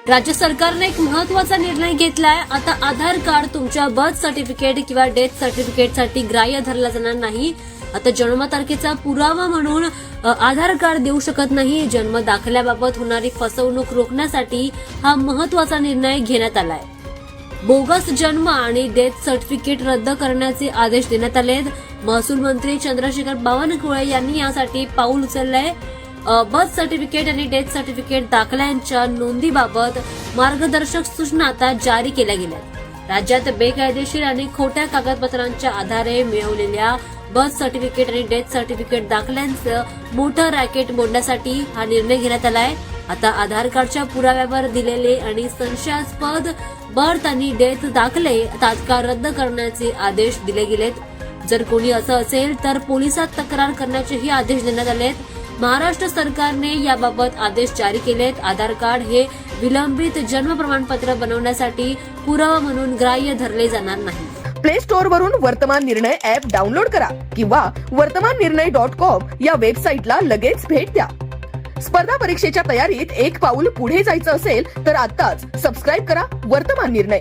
राज्य सरकारने एक महत्त्वाचा निर्णय घेतलाय। आता आधार कार्ड तुमच्या बर्थ सर्टिफिकेट किंवा डेथ सर्टिफिकेटसाठी ग्राह्य धरला जाणार नाही। आता जन्मतारखेचा पुरावा म्हणून आधार कार्ड देऊ शकत नाही। जन्म दाखल्याबाबत होणारी फसवणूक रोखण्यासाठी हा महत्त्वाचा निर्णय घेण्यात आलाय। बोगस जन्म आणि डेथ सर्टिफिकेट रद्द करण्याचे आदेश देण्यात आलेत। महसूल मंत्री चंद्रशेखर बावनकुळे यांनी यासाठी पाऊल उचललंय। बर्थ सर्टिफिकेट आणि डेथ सर्टिफिकेट दाखल्यांच्या नोंदीबाबत मार्गदर्शक सूचना आता जारी केल्या गेल्या। राज्यात बेकायदेशीर आणि खोट्या कागदपत्रांच्या आधारे मिळवलेल्या बर्थ सर्टिफिकेट आणि डेथ सर्टिफिकेट दाखल्यांचं मोठं रॅकेट मोडण्यासाठी हा निर्णय घेण्यात आलाय। आता आधार कार्डच्या पुराव्यावर दिलेले आणि संशयास्पद बर्थ आणि डेथ दाखले तात्काळ रद्द करण्याचे आदेश दिले गेलेत। जर कोणी असं असेल तर पोलिसात तक्रार करण्याचेही आदेश देण्यात आलेत। महाराष्ट्र सरकारने याबाबत आदेश जारी केलेत। आधार कार्ड हे विलंबित जन्म प्रमाणपत्र बनवण्यासाठी पुरावा म्हणून ग्राह्य धरले जाणार नाही। प्ले स्टोअर वरून वर्तमान निर्णय ऍप डाउनलोड करा किंवा वर्तमाननिर्णय.com या वेबसाईटला लगेच भेट द्या। स्पर्धा परीक्षेच्या तयारीत एक पाऊल पुढे जायचं असेल तर आताच सबस्क्राईब करा वर्तमान निर्णय।